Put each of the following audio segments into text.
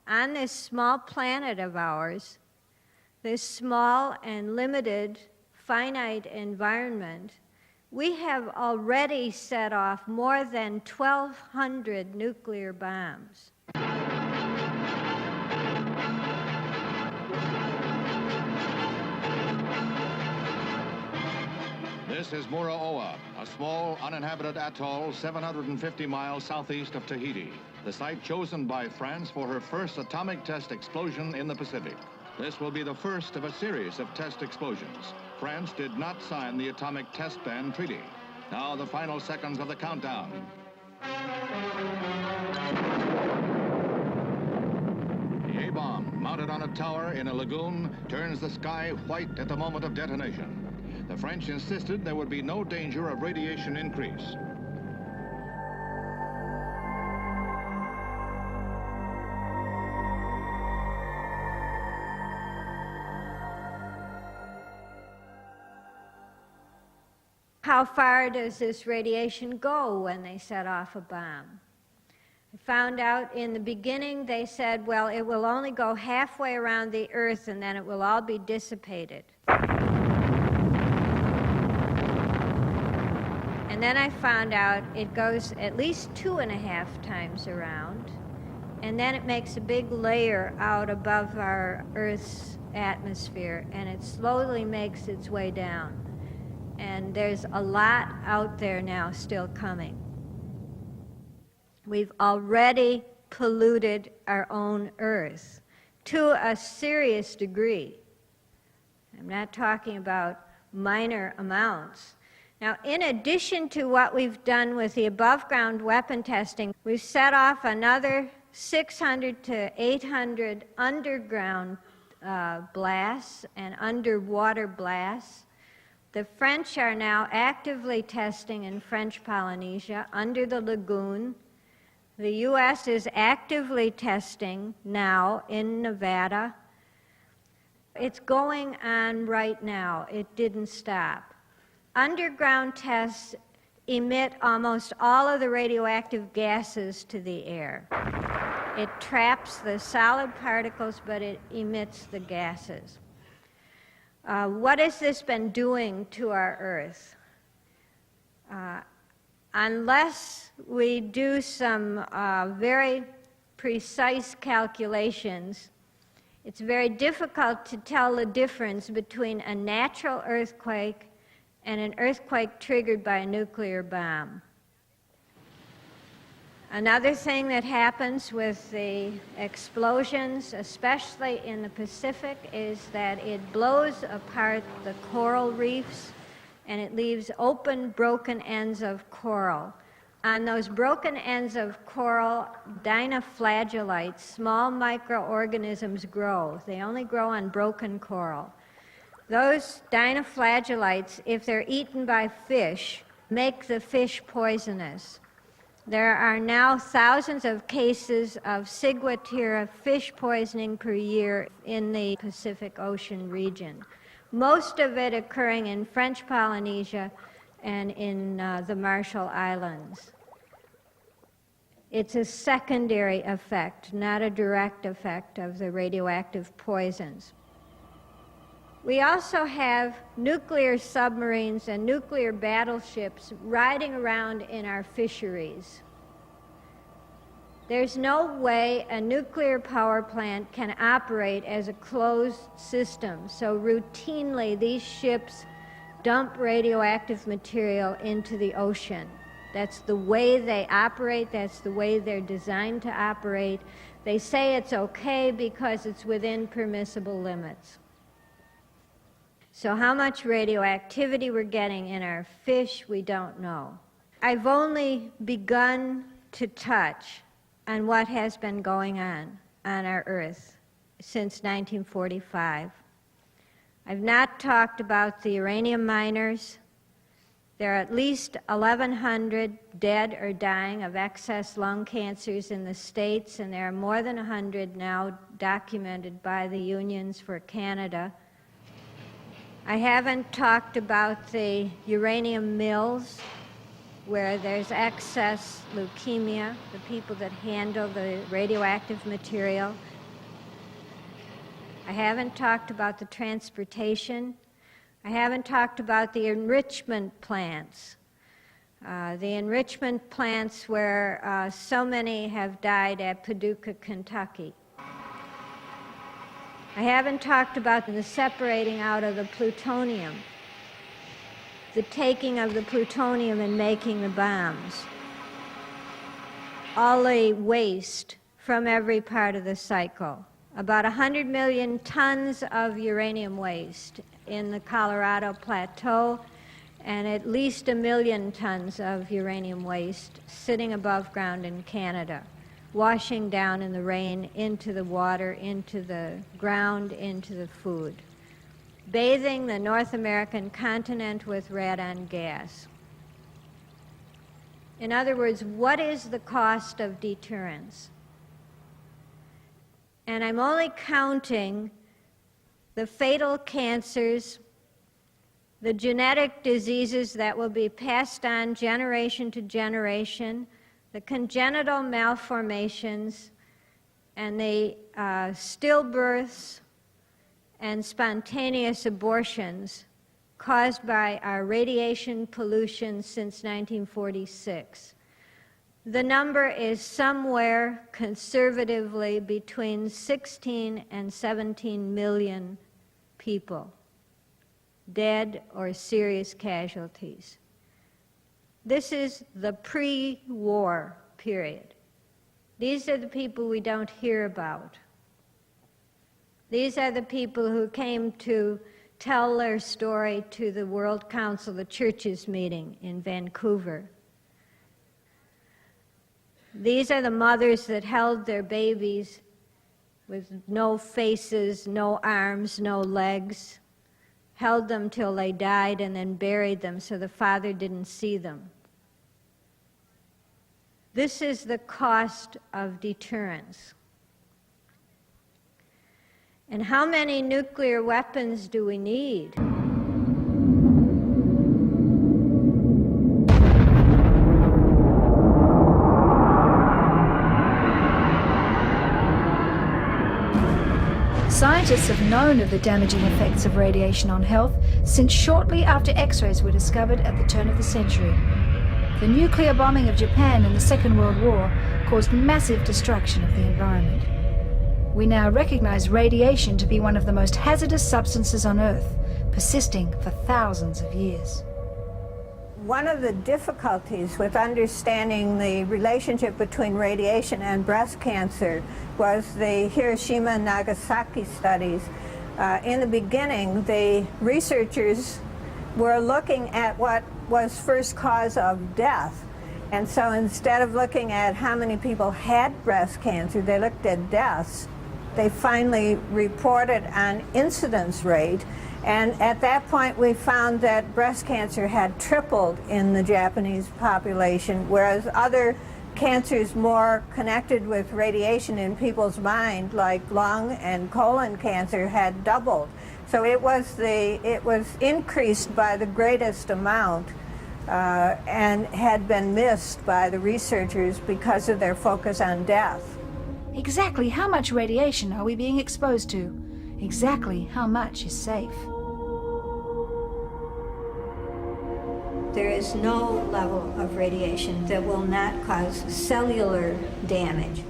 On this small planet of ours, this small and limited, finite environment, we have already set off more than 1,200 nuclear bombs. This is Muraoa, a small uninhabited atoll 750 miles southeast of Tahiti, the site chosen by France for her first atomic test explosion in the Pacific. This will be the first of a series of test explosions. France did not sign the Atomic Test Ban Treaty. Now the final seconds of the countdown. The A-bomb, mounted on a tower in a lagoon, turns the sky white at the moment of detonation. The French insisted there would be no danger of radiation increase. How far does this radiation go when they set off a bomb? I found out in the beginning they said, well, it will only go halfway around the Earth and then it will all be dissipated. And then I found out it goes at least 2.5 times around, and then it makes a big layer out above our Earth's atmosphere, and it slowly makes its way down. And there's a lot out there now still coming. We've already polluted our own Earth to a serious degree. I'm not talking about minor amounts. Now, in addition to what we've done with the above-ground weapon testing, we've set off another 600 to 800 underground blasts and underwater blasts. The French are now actively testing in French Polynesia under the lagoon. The U.S. is actively testing now in Nevada. It's going on right now. It didn't stop. Underground tests emit almost all of the radioactive gases to the air. It traps the solid particles, but it emits the gases. What has this been doing to our Earth? Unless we do some very precise calculations, it's very difficult to tell the difference between a natural earthquake and an earthquake triggered by a nuclear bomb. Another thing that happens with the explosions, especially in the Pacific, is that it blows apart the coral reefs and it leaves open, broken ends of coral. On those broken ends of coral, dinoflagellates, small microorganisms grow. They only grow on broken coral. Those dinoflagellates, if they're eaten by fish, make the fish poisonous. There are now thousands of cases of ciguatera fish poisoning per year in the Pacific Ocean region, most of it occurring in French Polynesia and in the Marshall Islands. It's a secondary effect, not a direct effect of the radioactive poisons. We also have nuclear submarines and nuclear battleships riding around in our fisheries. There's no way a nuclear power plant can operate as a closed system, so routinely these ships dump radioactive material into the ocean. That's the way they operate, that's the way they're designed to operate. They say it's okay because it's within permissible limits. So how much radioactivity we're getting in our fish, we don't know. I've only begun to touch on what has been going on our Earth since 1945. I've not talked about the uranium miners. There are at least 1,100 dead or dying of excess lung cancers in the States, and there are more than 100 now documented by the unions for Canada. I haven't talked about the uranium mills where there's excess leukemia, the people that handle the radioactive material. I haven't talked about the transportation. I haven't talked about the enrichment plants. The enrichment plants where so many have died at Paducah, Kentucky. I haven't talked about the separating out of the plutonium, the taking of the plutonium and making the bombs, all the waste from every part of the cycle. About 100 million tons of uranium waste in the Colorado Plateau, and at least 1 million tons of uranium waste sitting above ground in Canada, washing down in the rain into the water, into the ground, into the food, bathing the North American continent with radon gas. In other words, what is the cost of deterrence? And I'm only counting the fatal cancers, the genetic diseases that will be passed on generation to generation, the congenital malformations, and the stillbirths and spontaneous abortions caused by our radiation pollution since 1946. The number is somewhere conservatively between 16 and 17 million people, dead or serious casualties. This is the pre-war period. These are the people we don't hear about. These are the people who came to tell their story to the World Council of the Churches meeting in Vancouver. These are the mothers that held their babies with no faces, no arms, no legs, held them till they died and then buried them so the father didn't see them. This is the cost of deterrence. And how many nuclear weapons do we need? Scientists have known of the damaging effects of radiation on health since shortly after X-rays were discovered at the turn of the century. The nuclear bombing of Japan in the Second World War caused massive destruction of the environment. We now recognize radiation to be one of the most hazardous substances on Earth, persisting for thousands of years. One of the difficulties with understanding the relationship between radiation and breast cancer was the Hiroshima and Nagasaki studies. In the beginning, the researchers were looking at what was first cause of death. And so instead of looking at how many people had breast cancer, they looked at deaths. They finally reported an incidence rate. And at that point, we found that breast cancer had tripled in the Japanese population, whereas other cancers more connected with radiation in people's mind, like lung and colon cancer, had doubled. So it was increased by the greatest amount and had been missed by the researchers because of their focus on death. Exactly how much radiation are we being exposed to? Exactly how much is safe? There is no level of radiation that will not cause cellular damage.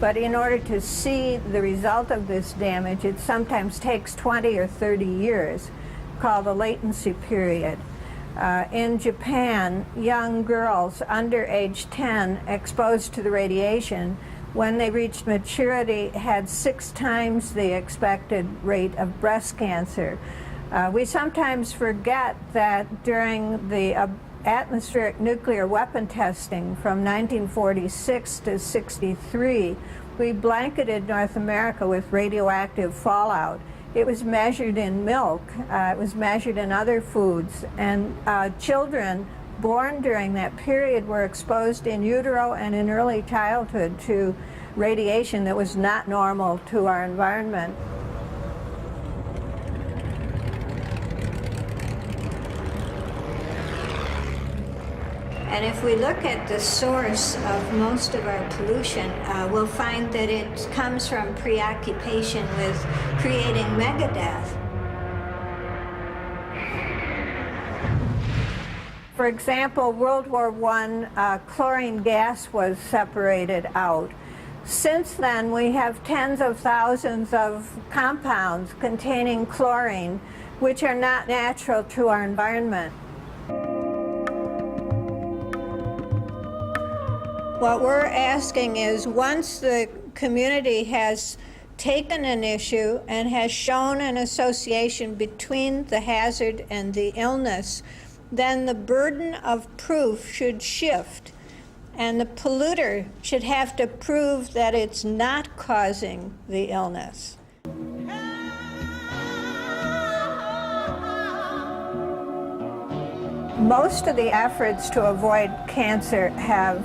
But in order to see the result of this damage, it sometimes takes 20 or 30 years, called a latency period. In Japan, young girls under age 10 exposed to the radiation, when they reached maturity, had 6 times the expected rate of breast cancer. We sometimes forget that during the atmospheric nuclear weapon testing from 1946 to 63, we blanketed North America with radioactive fallout. It was measured in milk, it was measured in other foods, and children born during that period were exposed in utero and in early childhood to radiation that was not normal to our environment. And if we look at the source of most of our pollution, we'll find that it comes from preoccupation with creating megadeath. For example, World War I, chlorine gas was separated out. Since then, we have tens of thousands of compounds containing chlorine, which are not natural to our environment. What we're asking is, once the community has taken an issue and has shown an association between the hazard and the illness, then the burden of proof should shift, and the polluter should have to prove that it's not causing the illness. Most of the efforts to avoid cancer have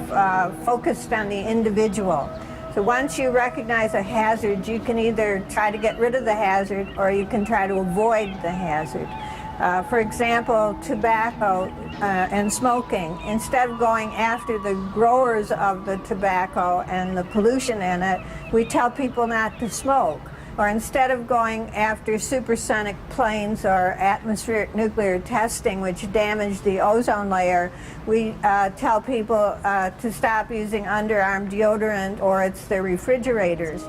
focused on the individual. So once you recognize a hazard, you can either try to get rid of the hazard or you can try to avoid the hazard. For example, tobacco and smoking. Instead of going after the growers of the tobacco and the pollution in it, we tell people not to smoke. Or instead of going after supersonic planes or atmospheric nuclear testing, which damage the ozone layer, we tell people to stop using underarm deodorant, or it's the refrigerators.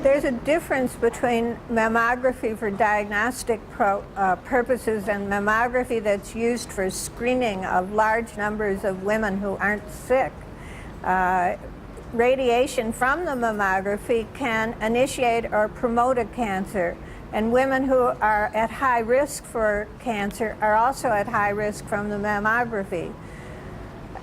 There's a difference between mammography for diagnostic purposes and mammography that's used for screening of large numbers of women who aren't sick. Radiation from the mammography can initiate or promote a cancer, and women who are at high risk for cancer are also at high risk from the mammography.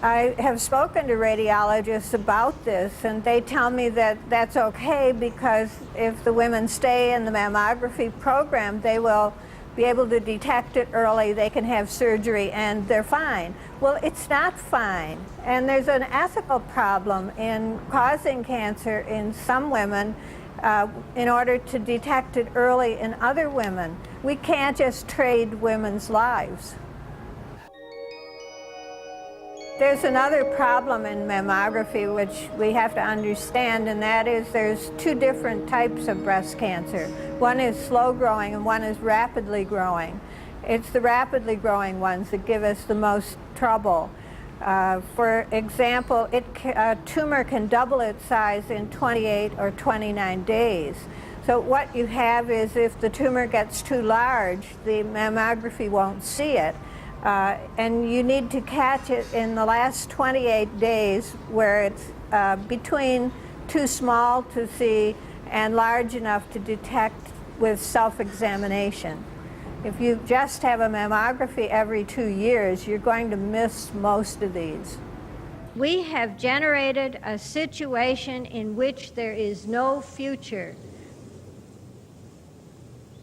I have spoken to radiologists about this, and they tell me that that's okay because if the women stay in the mammography program, they will be able to detect it early, they can have surgery, and they're fine. Well, it's not fine. And there's an ethical problem in causing cancer in some women in order to detect it early in other women. We can't just trade women's lives. There's another problem in mammography which we have to understand, and that is there's two different types of breast cancer. One is slow growing and one is rapidly growing. It's the rapidly growing ones that give us the most trouble. For example, a tumor can double its size in 28 or 29 days. So what you have is if the tumor gets too large, the mammography won't see it. And you need to catch it in the last 28 days where it's between too small to see and large enough to detect with self-examination. If you just have a mammography every 2 years, you're going to miss most of these. We have generated a situation in which there is no future.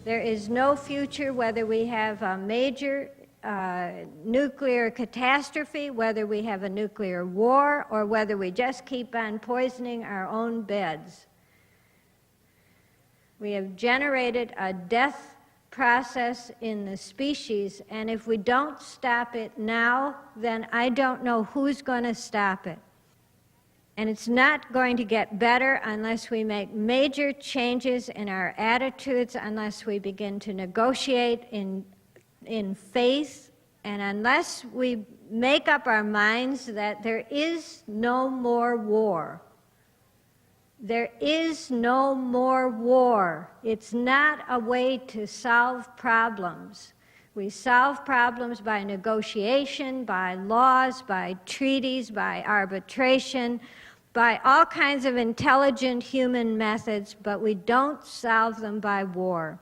There is no future whether we have a major nuclear catastrophe, whether we have a nuclear war, or whether we just keep on poisoning our own beds. We have generated a death process in the species, and if we don't stop it now, then I don't know who's going to stop it. And it's not going to get better unless we make major changes in our attitudes, unless we begin to negotiate in faith, and unless we make up our minds that there is no more war. There is no more war. It's not a way to solve problems. We solve problems by negotiation, by laws, by treaties, by arbitration, by all kinds of intelligent human methods, but we don't solve them by war.